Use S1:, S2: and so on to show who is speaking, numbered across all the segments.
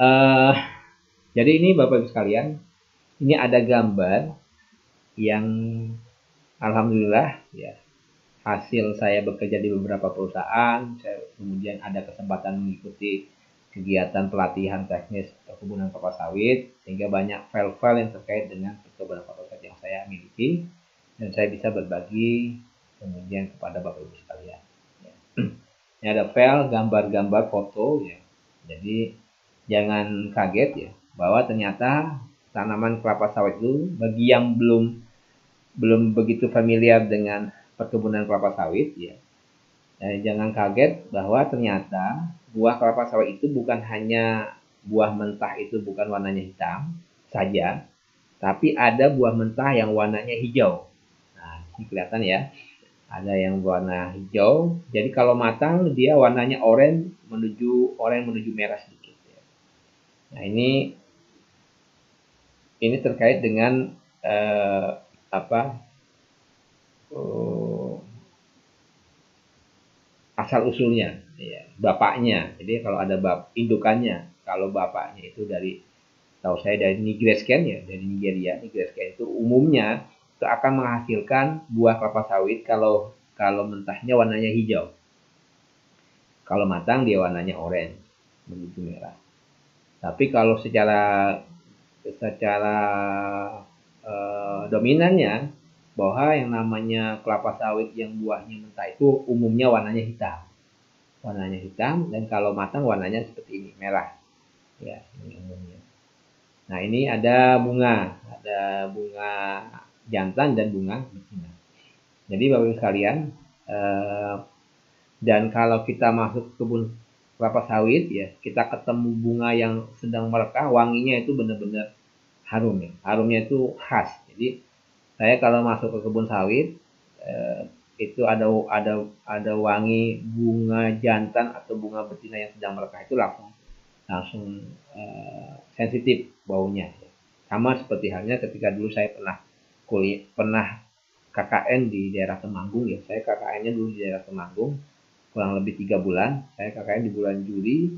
S1: Eh, jadi ini Bapak Ibu sekalian, ini ada gambar yang alhamdulillah ya, hasil saya bekerja di beberapa perusahaan, saya kemudian ada kesempatan mengikuti kegiatan pelatihan teknis perkebunan kelapa sawit, sehingga banyak file-file yang terkait dengan perkebunan kelapa sawit yang saya miliki, dan saya bisa berbagi kemudian kepada Bapak Ibu sekalian. Ya. Ini ada file gambar-gambar foto ya. Jadi jangan kaget ya bahwa ternyata tanaman kelapa sawit itu bagi yang belum begitu familiar dengan perkebunan kelapa sawit ya. Jangan kaget bahwa ternyata buah kelapa sawit itu bukan hanya buah mentah itu bukan warnanya hitam saja, tapi ada buah mentah yang warnanya hijau. Nah, ini kelihatan ya. Ada yang warna hijau. Jadi kalau matang dia warnanya oranye menuju merah sedikit ya. Nah, ini terkait dengan eh, apa? Asal usulnya ya, bapaknya. Jadi kalau ada indukannya, kalau bapaknya itu dari, tahu saya dari Nigresken ya, dari Nigeria. Nigresken itu umumnya itu akan menghasilkan buah kelapa sawit kalau kalau mentahnya warnanya hijau. Kalau matang dia warnanya oranye menuju merah. Tapi kalau secara secara dominannya bahwa yang namanya kelapa sawit yang buahnya mentah itu umumnya warnanya hitam. Warnanya hitam, dan kalau matang warnanya seperti ini, merah. Ya, ini umumnya. Nah, ini ada bunga jantan dan bunga betina. Jadi Bapak Ibu sekalian, dan kalau kita masuk kebun kelapa sawit ya, kita ketemu bunga yang sedang merekah, wanginya itu benar-benar harum ya. Harumnya itu khas. Jadi saya kalau masuk ke kebun sawit itu ada wangi bunga jantan atau bunga betina yang sedang merekah, itu langsung sensitif baunya. Sama seperti halnya ketika dulu saya pernah KKN di daerah Temanggung ya. Saya KKN-nya dulu di daerah Temanggung kurang lebih 3 bulan. Saya KKN di bulan Juli,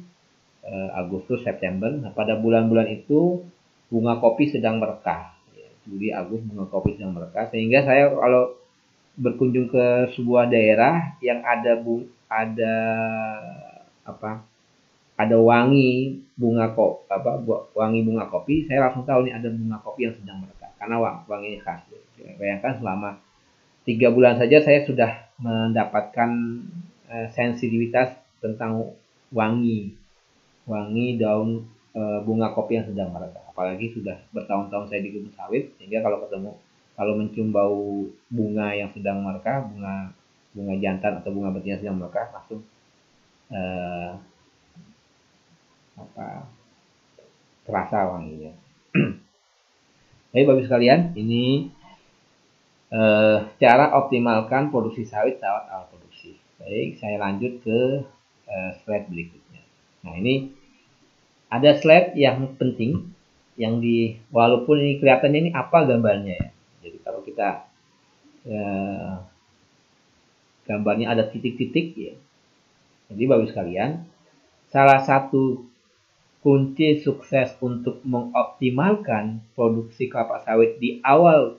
S1: Agustus, September. Nah, pada bulan-bulan itu bunga kopi sedang merekah. Juli, Agustus bunga kopi sedang merekah, sehingga saya kalau berkunjung ke sebuah daerah yang ada apa ada wangi wangi bunga kopi, saya langsung tahu nih ada bunga kopi yang sedang merekah karena wanginya khas. Bayangkan selama 3 bulan saja saya sudah mendapatkan sensitivitas tentang wangi daun bunga kopi yang sedang merekah. Apalagi sudah bertahun-tahun saya di kebun sawit, sehingga kalau mencium bau bunga yang sedang merekah, bunga jantan atau bunga betina sedang merekah, langsung eh, terasa wanginya. Jadi Bapak sekalian, ini cara optimalkan produksi sawit saat awal produksi. Baik, saya lanjut ke slide berikutnya. Nah, ini ada slide yang penting yang walaupun ini kelihatannya ini apa gambarnya ya. Jadi kalau kita gambarnya ada titik-titik ya. Jadi Bapak sekalian, salah satu kunci sukses untuk mengoptimalkan produksi kelapa sawit di awal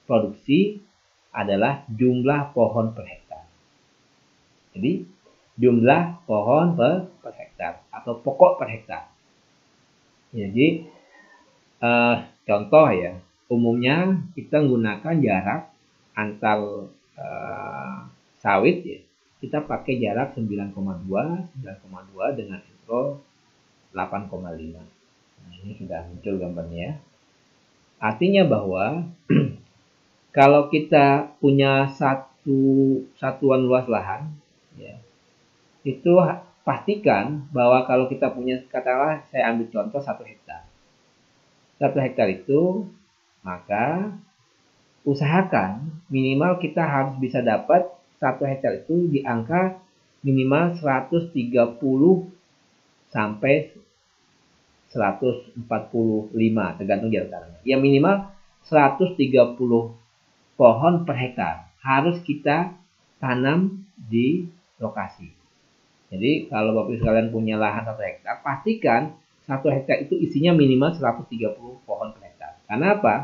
S1: produksi adalah jumlah pohon per hektar. Jadi jumlah pohon per hektar atau pokok per hektar. Jadi contoh ya, umumnya kita menggunakan jarak antar sawit ya, kita pakai jarak 9,2 dengan interval 8,5. Nah, ini sudah muncul gambarnya. Artinya bahwa kalau kita punya satuan luas lahan ya, itu pastikan bahwa kalau kita punya, katakanlah saya ambil contoh 1 hektar. 1 hektar itu, maka usahakan minimal kita harus bisa dapat 1 hektar itu di angka minimal 130 sampai 145 tergantung jarak tanamnya. Ya minimal 130 pohon per hektar harus kita tanam di lokasi. Jadi kalau Bapak sekalian punya lahan 1 hektar, pastikan 1 hektar itu isinya minimal 130 pohon per hektar. Karena apa?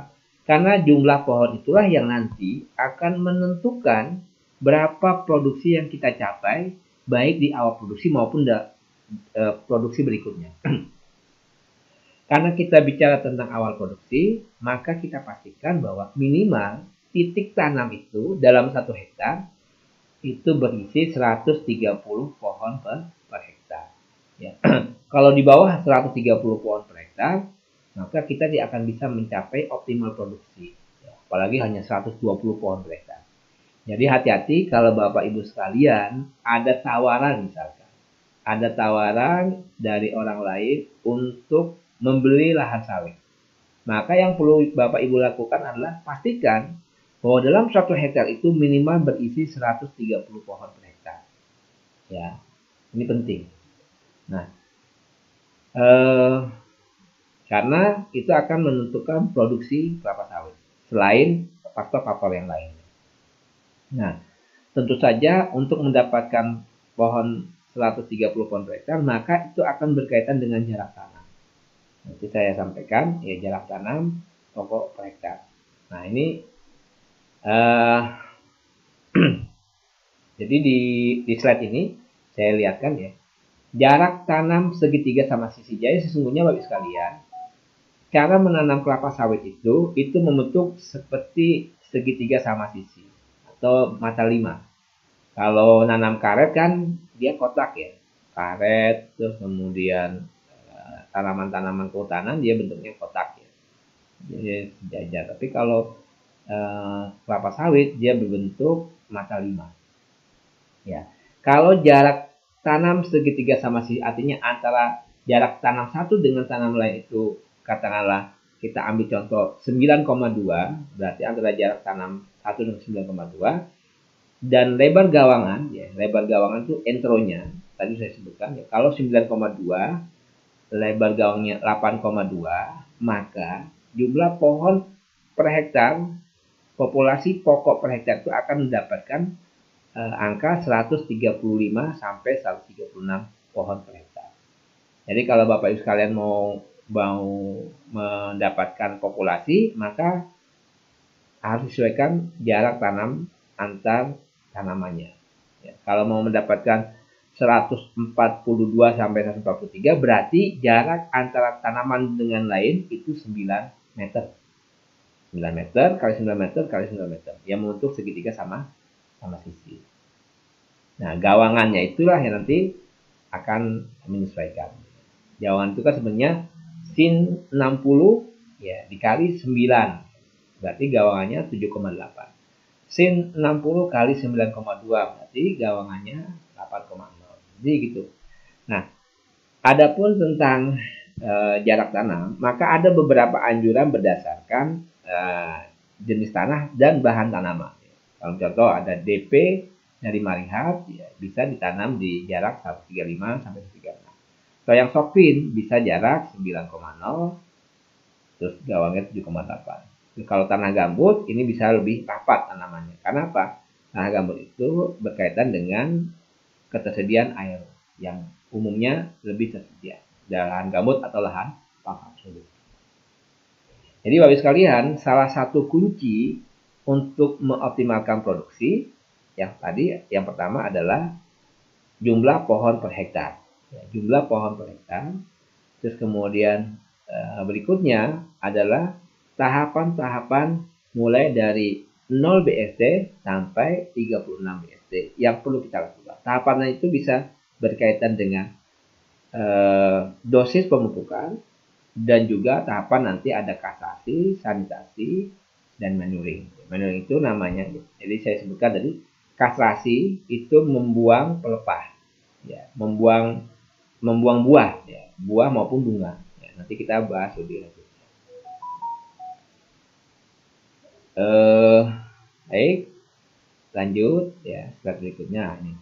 S1: Karena jumlah pohon itulah yang nanti akan menentukan berapa produksi yang kita capai, baik di awal produksi maupun produksi berikutnya. Karena kita bicara tentang awal produksi, maka kita pastikan bahwa minimal titik tanam itu dalam 1 hektar itu berisi 130 pohon per hektar. Ya. Kalau di bawah 130 pohon per hektar, maka kita tidak akan bisa mencapai optimal produksi. Ya. Apalagi hanya 120 pohon per hektar. Jadi hati-hati kalau Bapak Ibu sekalian ada tawaran misalkan. Ada tawaran dari orang lain untuk membeli lahan sawit. Maka yang perlu Bapak Ibu lakukan adalah pastikan bahwa dalam 1 hektar itu minimal berisi 130 pohon per hektar. Ya, ini penting. Nah, karena itu akan menentukan produksi kelapa sawit selain faktor-faktor yang lain. Nah, tentu saja untuk mendapatkan pohon 130 pohon per hektar, maka itu akan berkaitan dengan jarak tanam. Nanti saya sampaikan ya jarak tanam pokok per hektar. Nah ini jadi di slide ini saya lihatkan ya jarak tanam segitiga sama sisi. Jadi sesungguhnya Bapak sekalian cara menanam kelapa sawit itu membentuk seperti segitiga sama sisi atau mata 5. Kalau nanam karet kan dia kotak ya, karet terus kemudian tanaman-tanaman kehutanan dia bentuknya kotak ya, jadi sejajar. Tapi kalau kelapa sawit dia berbentuk mata 5 ya. Kalau jarak tanam segitiga sama sisi artinya antara jarak tanam satu dengan tanam lain itu katakanlah kita ambil contoh 9,2, berarti antara jarak tanam 1 dengan 9,2 dan lebar gawangan ya, lebar gawangan itu entronya tadi saya sebutkan ya. Kalau 9,2 lebar gawangnya 8,2, maka jumlah pohon per hektar, populasi pokok per hektar itu akan mendapatkan angka 135 sampai 136 pohon per hektar. Jadi kalau Bapak Ibu sekalian mau mendapatkan populasi, maka harus disesuaikan jarak tanam antar tanamannya. Ya, kalau mau mendapatkan 142 sampai 143 berarti jarak antara tanaman dengan lain itu 9 meter. 9 meter kali 9 meter kali 9 meter. Yang membentuk segitiga sama sisi. Nah, gawangannya itulah yang nanti akan menyesuaikan. Gawangan itu kan sebenarnya sin 60 ya dikali 9. Berarti gawangannya 7,8. Sin 60 kali 9,2 berarti gawangannya 8,0. Jadi gitu. Nah, adapun tentang jarak tanam, maka ada beberapa anjuran berdasarkan jenis tanah dan bahan tanaman. Kalau contoh ada DP dari Maringhard ya, bisa ditanam di jarak 135 sampai 136. Kalau yang Sokvin bisa jarak 9,0 terus gawangnya 7,8. Kalau tanah gambut ini bisa lebih rapat tanamannya. Karena apa? Tanah gambut itu berkaitan dengan ketersediaan air yang umumnya lebih tersedia. Lahan gambut atau lahan pangkal sulit. Jadi Bapak sekalian, salah satu kunci untuk mengoptimalkan produksi yang pertama adalah jumlah pohon per hektar. Ya, jumlah pohon per hektar. Terus kemudian berikutnya adalah tahapan-tahapan mulai dari 0 BSD sampai 36 BSD yang perlu kita lakukan. Tahapan itu bisa berkaitan dengan dosis pemupukan dan juga tahapan nanti ada kastrasi, sanitasi, dan manuring. Manuring itu namanya, jadi saya sebutkan tadi, kastrasi itu membuang pelepah, ya, membuang buah, ya, buah maupun bunga. Ya, nanti kita bahas lebih lanjut. Baik, lanjut ya slide berikutnya ini.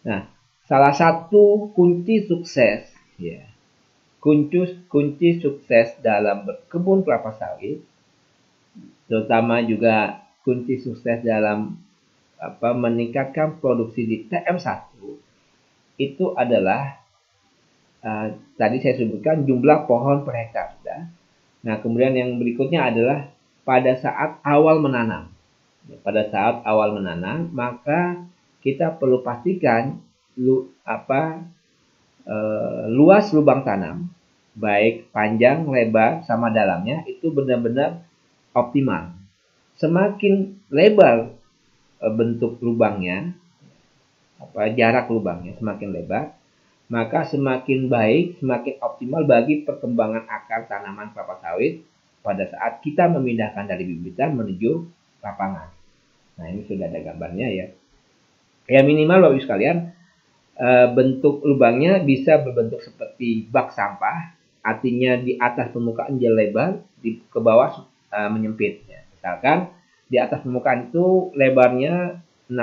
S1: Nah, salah satu kunci sukses ya, kunci sukses dalam berkebun kelapa sawit, terutama juga kunci sukses dalam meningkatkan produksi di TM1 itu adalah Tadi saya sebutkan jumlah pohon per hektar sudah. Nah, kemudian yang berikutnya adalah pada saat awal menanam. Pada saat awal menanam, maka kita perlu pastikan luas lubang tanam, baik panjang, lebar, sama dalamnya itu benar-benar optimal. Semakin lebar bentuk lubangnya, jarak lubangnya semakin lebar, maka semakin baik, semakin optimal bagi perkembangan akar tanaman kelapa sawit pada saat kita memindahkan dari bibitan menuju lapangan. Nah, ini sudah ada gambarnya ya. Ya, minimal Bapak Ibu sekalian, bentuk lubangnya bisa berbentuk seperti bak sampah, artinya di atas permukaan dia lebar, ke bawah menyempit. Ya. Misalkan di atas permukaan itu lebarnya 60,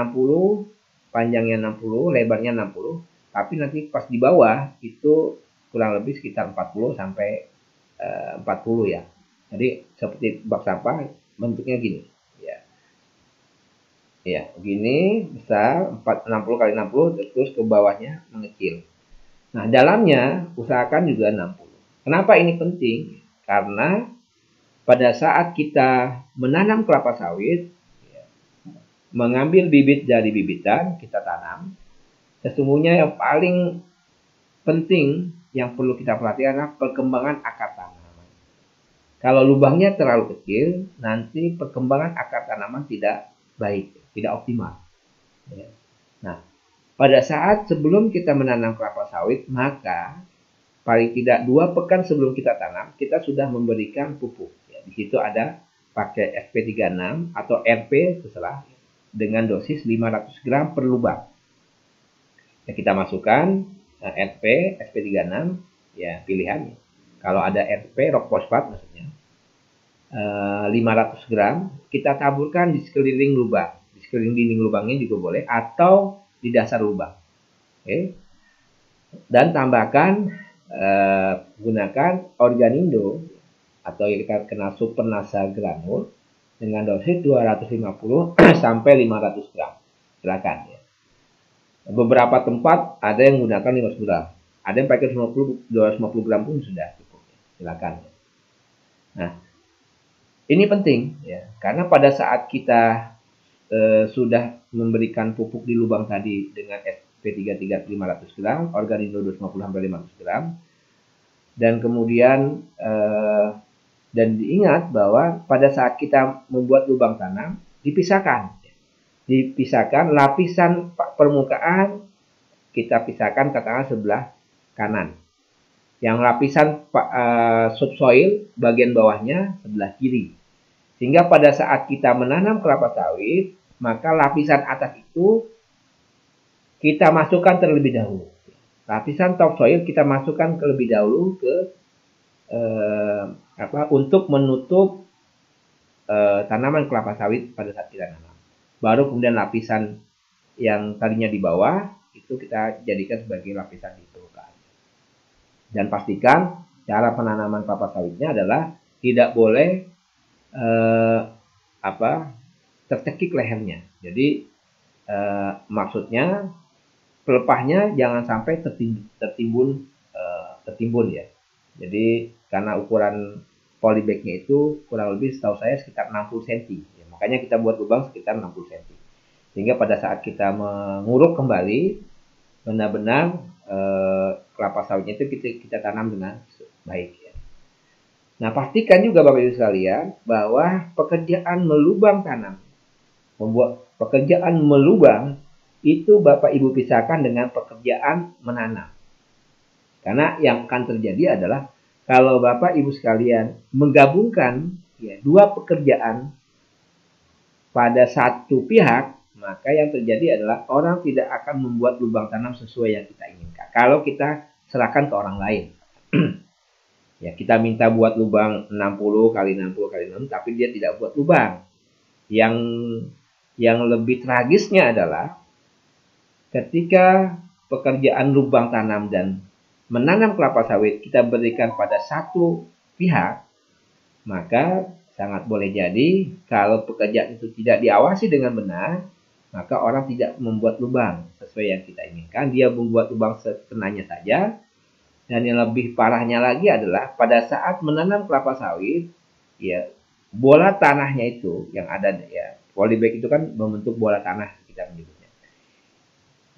S1: panjangnya 60, lebarnya 60, tapi nanti pas di bawah itu kurang lebih sekitar 40 sampai 40 ya. Jadi seperti bak sampah, bentuknya gini. Ya, begini besar 60 kali 60, terus ke bawahnya mengecil. Nah, dalamnya usahakan juga 60. Kenapa ini penting? Karena pada saat kita menanam kelapa sawit, mengambil bibit dari bibitan, kita tanam, sesungguhnya yang paling penting yang perlu kita perhatikan adalah perkembangan akar tanaman. Kalau lubangnya terlalu kecil, nanti perkembangan akar tanaman tidak baik, tidak optimal. Nah, pada saat sebelum kita menanam kelapa sawit, maka paling tidak 2 pekan sebelum kita tanam, kita sudah memberikan pupuk. Di situ ada pakai SP36 atau RP terserah, dengan dosis 500 gram per lubang. Ya, kita masukkan RP, SP36, ya pilihannya. Kalau ada RP, rock fosfat maksudnya, 500 gram, kita taburkan di sekeliling lubang. Di sekeliling dinding lubangnya juga boleh, atau di dasar lubang. Oke. Dan tambahkan, gunakan Organindo, atau yang kita kenal Super Nasa Granul, dengan dosis 250 sampai 500 gram. Silakan ya. Beberapa tempat ada yang menggunakan 500 gram. Ada yang pakai 250 gram pun sudah cukup. Silakan. Nah, ini penting ya, karena pada saat kita sudah memberikan pupuk di lubang tadi dengan SP33 500 gram, Organindo 250 sampai 500 gram, dan kemudian dan diingat bahwa pada saat kita membuat lubang tanam, dipisahkan lapisan permukaan, kita pisahkan katakanlah sebelah kanan. Yang lapisan subsoil bagian bawahnya sebelah kiri. Sehingga pada saat kita menanam kelapa sawit, maka lapisan atas itu kita masukkan terlebih dahulu. Lapisan topsoil kita masukkan terlebih dahulu ke untuk menutup tanaman kelapa sawit pada saat kita nanam. Baru kemudian lapisan yang tadinya di bawah itu kita jadikan sebagai lapisan di permukaan. Dan pastikan cara penanaman kelapa sawitnya adalah tidak boleh tercekik lehernya. Jadi maksudnya pelepahnya jangan sampai tertimbun ya. Jadi karena ukuran polybagnya itu kurang lebih setahu saya sekitar 60 cm. Ya, makanya kita buat lubang sekitar 60 cm. Sehingga pada saat kita menguruk kembali, benar-benar kelapa sawitnya itu kita tanam dengan baik. Ya. Nah, pastikan juga Bapak Ibu sekalian bahwa pekerjaan melubang tanam, membuat pekerjaan melubang itu Bapak Ibu pisahkan dengan pekerjaan menanam. Karena yang akan terjadi adalah kalau Bapak Ibu sekalian menggabungkan dua pekerjaan pada satu pihak, maka yang terjadi adalah orang tidak akan membuat lubang tanam sesuai yang kita inginkan. Kalau kita serahkan ke orang lain. Ya, kita minta buat lubang 60 kali 60 kali 6, tapi dia tidak buat lubang. Yang lebih tragisnya adalah ketika pekerjaan lubang tanam dan menanam kelapa sawit kita berikan pada satu pihak, maka sangat boleh jadi kalau pekerjaan itu tidak diawasi dengan benar, maka orang tidak membuat lubang sesuai yang kita inginkan. Dia membuat lubang sekenanya saja, Dan yang lebih parahnya lagi adalah pada saat menanam kelapa sawit, ya bola tanahnya itu yang ada ya, polybag itu kan membentuk bola tanah kita menyebutnya.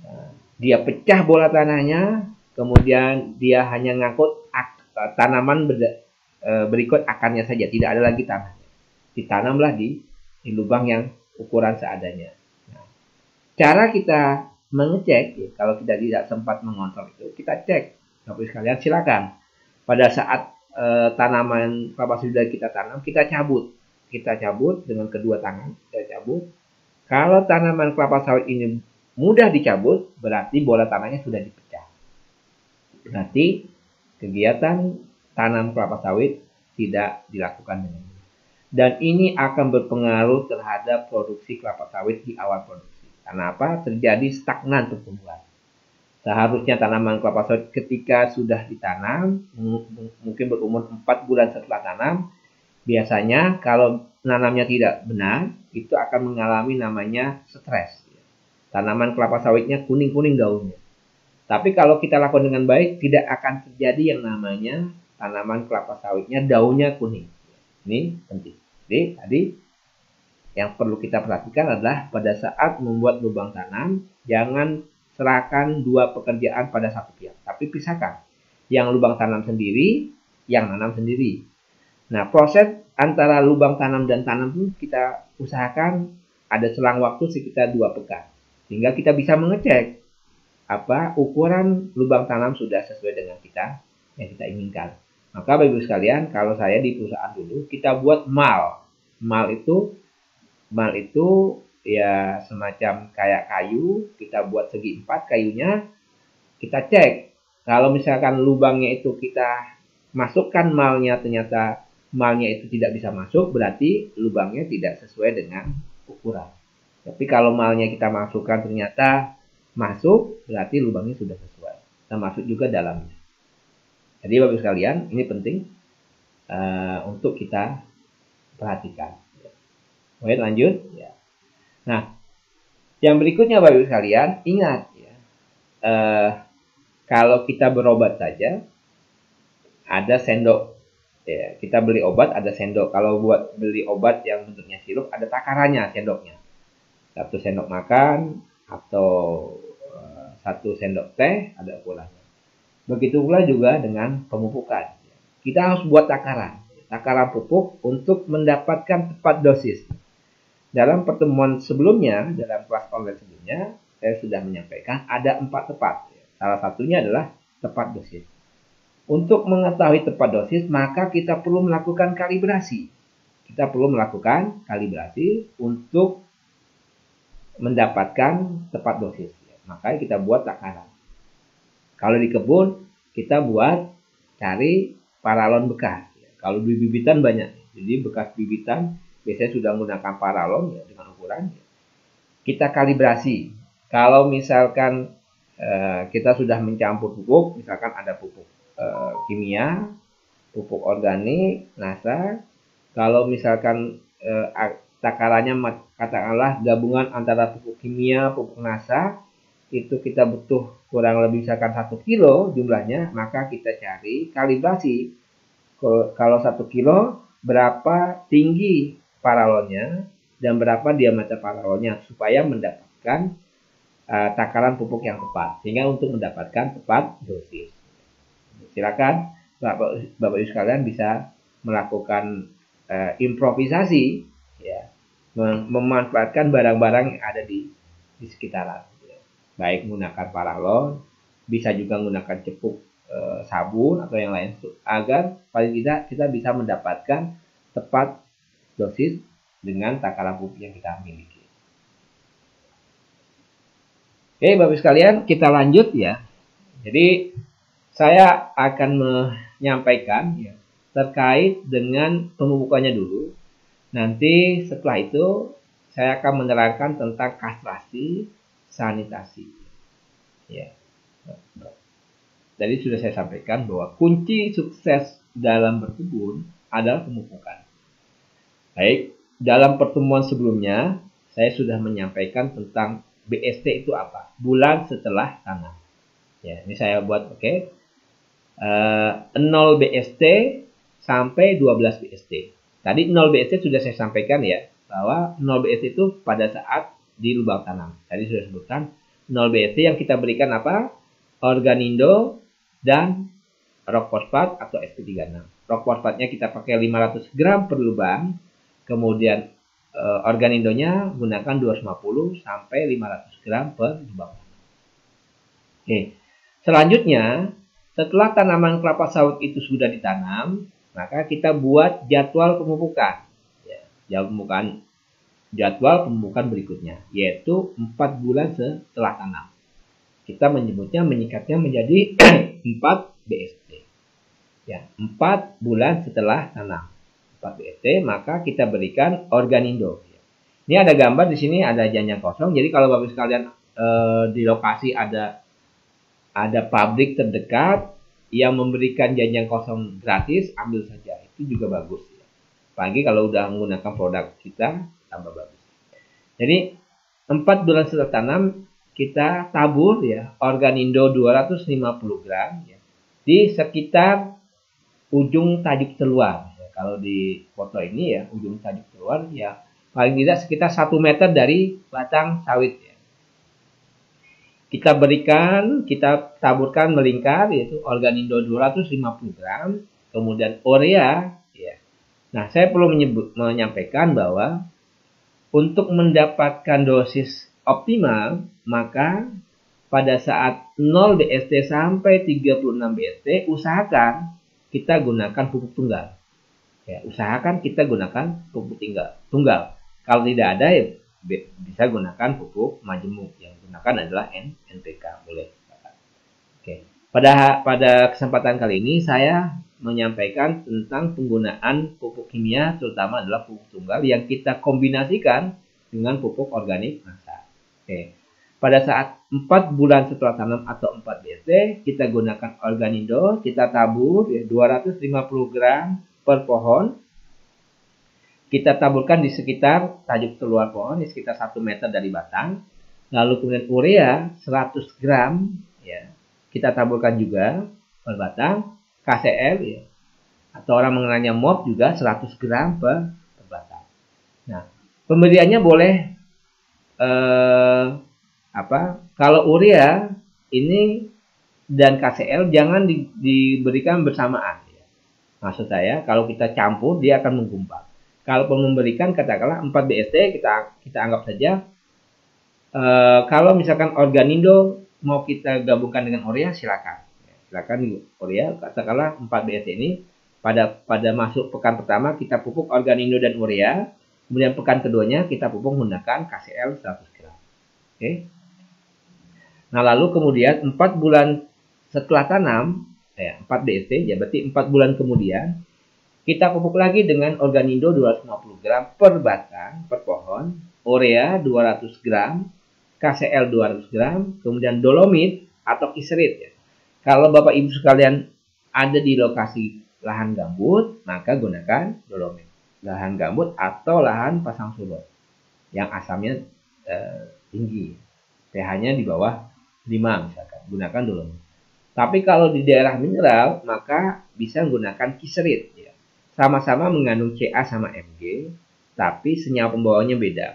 S1: Nah, dia pecah bola tanahnya, kemudian dia hanya ngangkut tanaman berikut akarnya saja, tidak ada lagi tanahnya. Ditanamlah di lubang yang ukuran seadanya. Nah, cara kita mengecek, ya, kalau kita tidak sempat mengontrol itu, kita cek. Bapak sekalian silakan. Pada saat tanaman kelapa sawit kita tanam, kita cabut. Kita cabut dengan kedua tangan, kita cabut. Kalau tanaman kelapa sawit ini mudah dicabut, berarti bola tanahnya sudah dipecah. Berarti kegiatan tanam kelapa sawit tidak dilakukan dengan mudah. Dan ini akan berpengaruh terhadap produksi kelapa sawit di awal produksi. Karena apa? Terjadi stagnan pertumbuhan. Seharusnya tanaman kelapa sawit ketika sudah ditanam, mungkin berumur 4 bulan setelah tanam, biasanya kalau nanamnya tidak benar, itu akan mengalami namanya stres. Tanaman kelapa sawitnya kuning-kuning daunnya. Tapi kalau kita lakukan dengan baik, tidak akan terjadi yang namanya tanaman kelapa sawitnya daunnya kuning. Ini penting. Jadi tadi yang perlu kita perhatikan adalah pada saat membuat lubang tanam, jangan serahkan dua pekerjaan pada satu pihak, tapi pisahkan. Yang lubang tanam sendiri, yang nanam sendiri. Nah, proses antara lubang tanam dan tanam pun kita usahakan ada selang waktu sekitar 2 pekan. Sehingga kita bisa mengecek apa ukuran lubang tanam sudah sesuai dengan yang kita inginkan. Maka Bapak Ibu sekalian, kalau saya di perusahaan dulu, kita buat mal. Mal itu ya semacam kayak kayu, kita buat segi 4 kayunya, kita cek. Kalau misalkan lubangnya itu kita masukkan malnya, ternyata malnya itu tidak bisa masuk, berarti lubangnya tidak sesuai dengan ukuran. Tapi kalau malnya kita masukkan ternyata masuk, berarti lubangnya sudah sesuai. Termasuk juga dalamnya. Jadi Bapak sekalian, ini penting untuk kita perhatikan. Baik, lanjut. Ya. Nah, yang berikutnya Bapak Ibu sekalian, ingat ya, kalau kita berobat saja, ada sendok. Ya, kita beli obat ada sendok. Kalau buat beli obat yang bentuknya sirup, ada takarannya sendoknya. 1 sendok makan atau 1 sendok teh ada ukurannya. Begitu pula juga dengan pemupukan. Kita harus buat takaran pupuk untuk mendapatkan tepat dosis. Dalam pertemuan sebelumnya, dalam kelas online sebelumnya, saya sudah menyampaikan ada 4 tepat. Salah satunya adalah tepat dosis. Untuk mengetahui tepat dosis, maka kita perlu melakukan kalibrasi. Kita perlu melakukan kalibrasi untuk mendapatkan tepat dosis. Makanya kita buat takaran. Kalau di kebun, kita buat cari paralon bekas. Kalau di bibitan banyak. Jadi bekas bibitan biasanya sudah menggunakan paralon ya, dengan ukuran. Kita kalibrasi. Kalau misalkan kita sudah mencampur pupuk, misalkan ada pupuk kimia, pupuk organik, NASA. Kalau misalkan takarannya katakanlah gabungan antara pupuk kimia, pupuk NASA, itu kita butuh kurang lebih misalkan 1 kilo jumlahnya, maka kita cari kalibrasi. Kalau 1 kilo berapa tinggi paralonnya dan berapa diameter paralonnya supaya mendapatkan takaran pupuk yang tepat, sehingga untuk mendapatkan tepat dosis. Silakan Bapak Ibu sekalian bisa melakukan improvisasi ya, memanfaatkan barang-barang yang ada di sekitaran. Baik menggunakan paralon, bisa juga menggunakan cepuk sabun atau yang lain, agar paling tidak kita bisa mendapatkan tepat dosis dengan takaran pupuk yang kita miliki. Oke, Bapak sekalian, kita lanjut ya. Jadi saya akan menyampaikan ya, terkait dengan pemupukannya dulu. Nanti setelah itu saya akan menerangkan tentang kastrasi, sanitasi. Ya. Jadi sudah saya sampaikan bahwa kunci sukses dalam berkebun adalah pemupukan. Baik, dalam pertemuan sebelumnya saya sudah menyampaikan tentang BST itu apa? Bulan setelah tanam. Ya, ini saya buat oke. 0 BST sampai 12 BST. Tadi 0 BST sudah saya sampaikan ya, bahwa 0 BST itu pada saat di lubang tanam. Tadi sudah sebutkan 0 BST yang kita berikan apa? Organindo dan rock fosfat atau SP36. Rock fosfatnya kita pakai 500 gram per lubang, kemudian organindonya gunakan 250 sampai 500 gram per lubang. Oke. Selanjutnya, setelah tanaman kelapa sawit itu sudah ditanam, maka kita buat jadwal pemupukan. Jadwal pemupukan berikutnya, yaitu 4 bulan setelah tanam. Kita menyikatnya menjadi 4 BST. Ya, 4 bulan setelah tanam. 4 BST, maka kita berikan organindo. Ini ada gambar di sini, ada janjang kosong. Jadi kalau Bapak sekalian di lokasi ada pabrik terdekat yang memberikan janjang kosong gratis, ambil saja. Itu juga bagus. Apalagi kalau udah menggunakan produk kita, tambah bagus. Jadi 4 bulan setelah tanam, kita tabur ya organindo 250 gram ya, di sekitar ujung tajuk terluar. Ya, kalau di foto ini ya, ujung tajuk terluar ya paling tidak sekitar 1 meter dari batang sawit ya. Kita taburkan melingkar, yaitu organindo 250 gram, kemudian urea ya. Nah, saya perlu menyampaikan bahwa untuk mendapatkan dosis optimal, maka pada saat 0 BST sampai 36 BST, usahakan kita gunakan pupuk tunggal. Ya, usahakan kita gunakan pupuk tunggal. Kalau tidak ada, ya bisa gunakan pupuk majemuk. Yang gunakan adalah NPK. Boleh. Oke. Pada kesempatan kali ini saya menyampaikan tentang penggunaan pupuk kimia, terutama adalah pupuk tunggal yang kita kombinasikan dengan pupuk organik massa. Oke. Pada saat 4 bulan setelah tanam atau 4 BST, kita gunakan organindo, kita tabur ya, 250 gram per pohon. Kita taburkan di sekitar tajuk terluar pohon, di sekitar 1 meter dari batang. Lalu kemudian urea 100 gram ya, kita taburkan juga per batang. KCl ya, atau orang mengenalnya MOP juga 100 gram per batang. Nah, pemberiannya boleh kalau urea ini dan KCl jangan diberikan bersamaan ya. Maksud saya kalau kita campur dia akan menggumpal. Kalau memberikan katakanlah 4 BST, kita anggap saja kalau misalkan organindo mau kita gabungkan dengan urea, silakan urea, katakanlah 4 BST ini pada masuk pekan pertama kita pupuk organindo dan urea, kemudian pekan keduanya kita pupuk menggunakan KCl 100 gram. Oke. Nah, lalu kemudian 4 bulan setelah tanam, 4 BST, ya berarti 4 bulan kemudian kita pupuk lagi dengan organindo 250 gram per batang, per pohon, urea 200 gram, KCl 200 gram, kemudian dolomit atau kiserit ya. Kalau Bapak Ibu sekalian ada di lokasi lahan gambut, maka gunakan dolomit. Lahan gambut atau lahan pasang surut yang asamnya tinggi, pH-nya di bawah 5 misalkan, gunakan dolomit. Tapi kalau di daerah mineral, maka bisa menggunakan kiserit ya. Sama-sama mengandung Ca sama Mg, tapi senyawa pembawanya beda.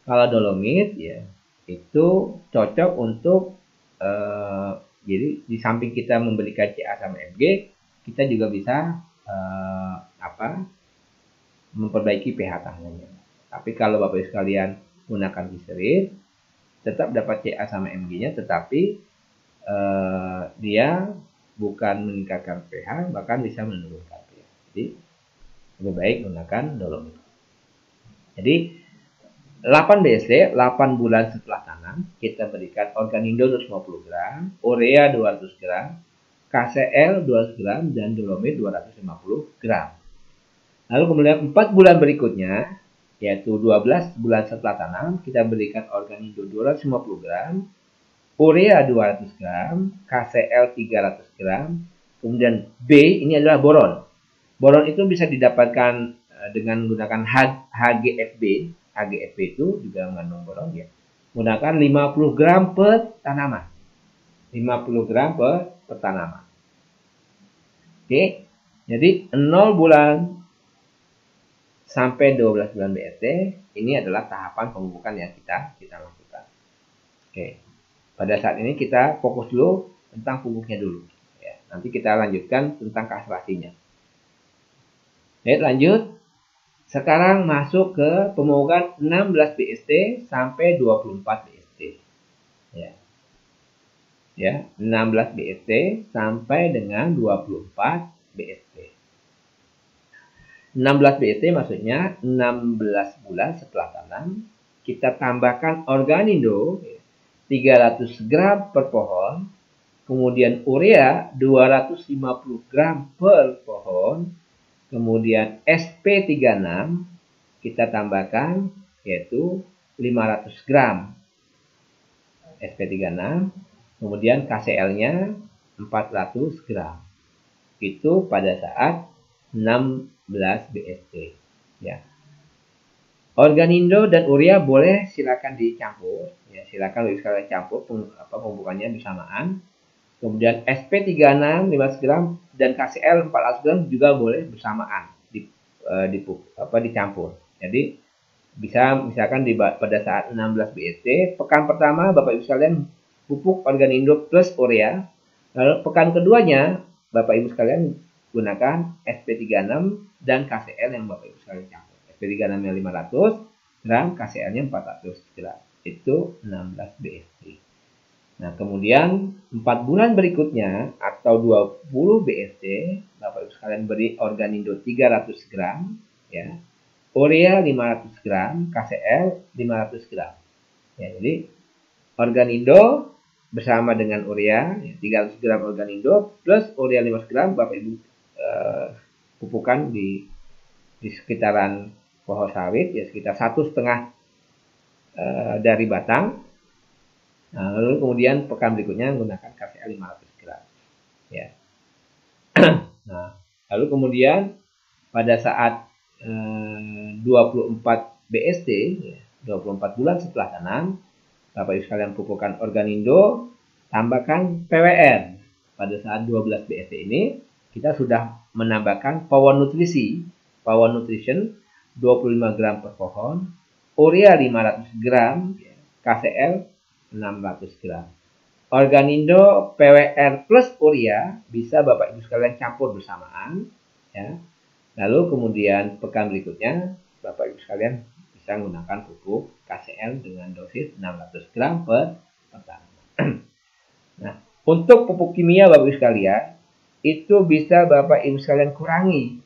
S1: Kalau dolomit ya itu cocok untuk jadi di samping kita memberikan Ca sama Mg, kita juga bisa memperbaiki pH tanahnya. Tapi kalau Bapak Ibu sekalian gunakan kiserit, tetap dapat Ca sama Mg-nya, tetapi dia bukan meningkatkan pH, bahkan bisa menurunkan pH. Jadi lebih baik gunakan dolomit. Jadi 8 BST, 8 bulan setelah tanam, kita berikan organindo 250 gram, urea 200 gram, KCl 200 gram, dan dolomit 250 gram. Lalu kemudian 4 bulan berikutnya, yaitu 12 bulan setelah tanam, kita berikan organindo 250 gram, urea 200 gram, KCl 300 gram, kemudian B ini adalah boron. Boron itu bisa didapatkan dengan menggunakan HGFB. HGFB itu juga mengandung boron ya. Menggunakan 50 gram per tanaman. 50 gram per tanaman. Oke, jadi 0 bulan sampai 12 bulan BST ini adalah tahapan pemupukan yang kita lakukan. Oke, pada saat ini kita fokus dulu tentang pupuknya dulu. Ya, nanti kita lanjutkan tentang kastrasinya. Baik, lanjut. Sekarang masuk ke pemupukan 16 BST sampai 24 BST. Ya, 16 BST sampai dengan 24 BST. 16 BST maksudnya 16 bulan setelah tanam, kita tambahkan organindo 300 gram per pohon, kemudian urea 250 gram per pohon, kemudian SP36 kita tambahkan yaitu 500 gram SP36, kemudian KCl-nya 400 gram. Itu pada saat 16 BST. Ya. Organindo dan urea boleh silakan dicampur. Ya, silakan sekalian campur pemupukannya bersamaan. Kemudian SP36 15 gram dan KCl 400 gram juga boleh bersamaan dicampur. Jadi bisa misalkan pada saat 16 BST, pekan pertama Bapak Ibu sekalian pupuk organindo plus urea. Lalu pekan keduanya Bapak Ibu sekalian gunakan SP36 dan KCl yang Bapak Ibu sekalian campur. SP36 nya 500 gram, KCl-nya 400 gram. Itu 16 BST. Nah, kemudian 4 bulan berikutnya atau 20 BST, Bapak Ibu sekalian beri organindo 300 gram, ya. Urea 500 gram, KCl 500 gram. Ya, jadi organindo bersama dengan urea 300 gram organindo plus urea 500 gram Bapak Ibu pupukan di sekitaran pohon sawit ya sekitar 1,5 dari batang. Nah, lalu kemudian pekan berikutnya menggunakan KCl 500 gram. Ya. Nah, lalu kemudian pada saat 24 BST, ya, 24 bulan setelah tanam, Bapak Ibu sekalian pupukkan organindo, tambahkan PWR. Pada saat 12 BST ini, kita sudah menambahkan Power Nutrition 25 gram per pohon, urea 500 gram, KCl 600 gram. Organindo, PWR plus urea bisa Bapak Ibu sekalian campur bersamaan. Ya. Lalu kemudian pekan berikutnya, Bapak Ibu sekalian bisa menggunakan pupuk KCl dengan dosis 600 gram per tanaman. Nah, untuk pupuk kimia Bapak Ibu sekalian, itu bisa Bapak Ibu sekalian kurangi.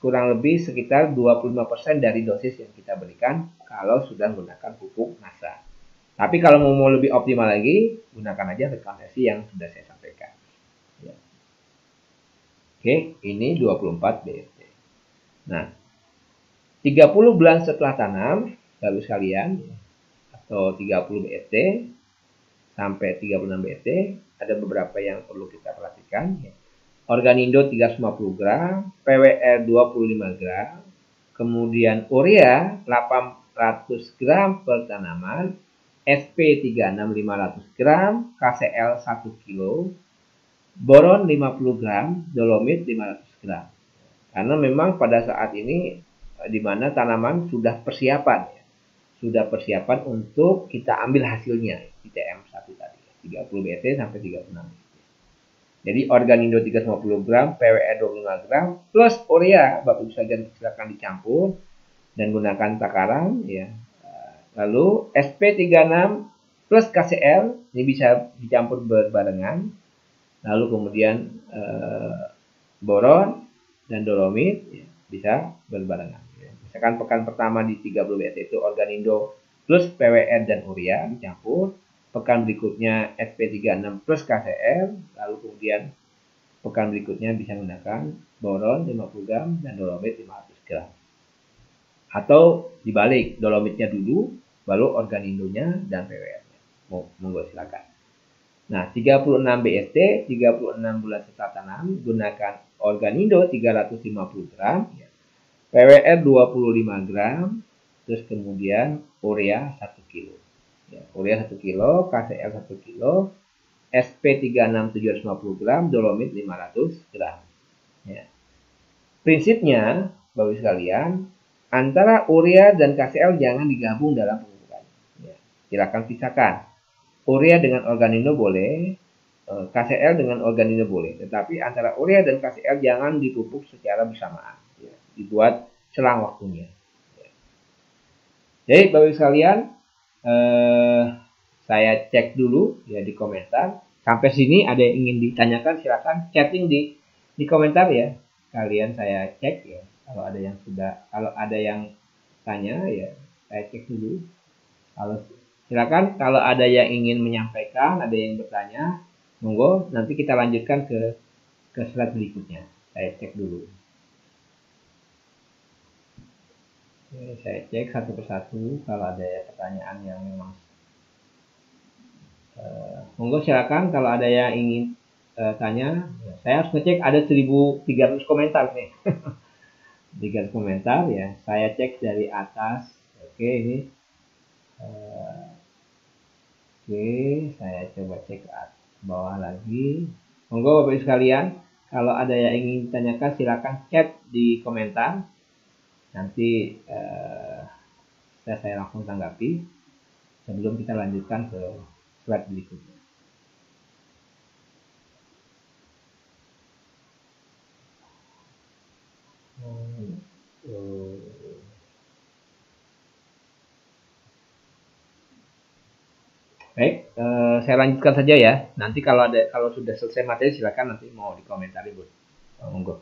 S1: Kurang lebih sekitar 25% dari dosis yang kita berikan kalau sudah menggunakan pupuk NASA. Tapi kalau mau lebih optimal lagi, gunakan aja rekomendasi yang sudah saya sampaikan. Ya. Oke, ini 24 BST. Nah, 30 bulan setelah tanam, Bapak sekalian, atau 30 BST sampai 36 BST, ada beberapa yang perlu kita perhatikan. Organindo 350 gram, PWR 25 gram, kemudian urea 800 gram per tanaman, SP36 500 gram, KCl 1 kg, boron 50 gram, dolomit 500 gram. Karena memang pada saat ini di mana tanaman sudah persiapan untuk kita ambil hasilnya ITM 1 tadi 30 BST sampai 36. Jadi organindo 350 gram, PWR 25 gram plus urea Bapak Ibu silakan dicampur dan gunakan takaran ya. Lalu SP36 plus KCl ini bisa dicampur berbarengan. Lalu kemudian boron dan dolomit ya, bisa berbarengan. Misalkan pekan pertama di 30 BST itu organindo plus PWR dan urea dicampur. Pekan berikutnya SP36 plus KCl. Lalu kemudian pekan berikutnya bisa menggunakan boron 50 gram dan dolomit 500 gram. Atau dibalik, dolomitnya dulu, baru organindonya dan PWR-nya. Monggo silakan. Nah, 36 BST, 36 bulan setelah tanam, gunakan organindo 350 gram, PWR 25 gram, terus kemudian urea 1 kg. Ya, urea 1 kg, KCl 1 kg, SP36750 gram, dolomit 500 gram. Ya. Prinsipnya, Bapak sekalian, antara urea dan KCl jangan digabung dalam pengukuran. Ya. Silakan pisahkan. Urea dengan organino boleh, KCl dengan organino boleh, tetapi antara urea dan KCl jangan dipupuk secara bersamaan. Ya. Dibuat selang waktunya. Ya. Jadi Bapak sekalian, saya cek dulu ya di komentar. Sampai sini ada yang ingin ditanyakan, silakan chatting di komentar ya. Kalian saya cek ya. Kalau ada yang tanya ya, saya cek dulu. Silakan kalau ada yang ingin menyampaikan, ada yang bertanya, monggo nanti kita lanjutkan ke slide berikutnya. Saya cek dulu. Oke, saya cek satu persatu kalau ada pertanyaan yang memang monggo silakan kalau ada yang ingin tanya. Saya harus ngecek ada 1.300 komentar nih. 300 komentar ya. Saya cek dari atas. Oke, ini oke, saya coba cek ke bawah lagi. Monggo Bapak Ibu sekalian, kalau ada yang ingin ditanyakan silakan chat di komentar. Nanti saya langsung tanggapi sebelum kita lanjutkan ke slide berikutnya. Baik, saya lanjutkan saja ya. Nanti kalau sudah selesai materi silakan nanti mau dikomentari, Bu. Monggo.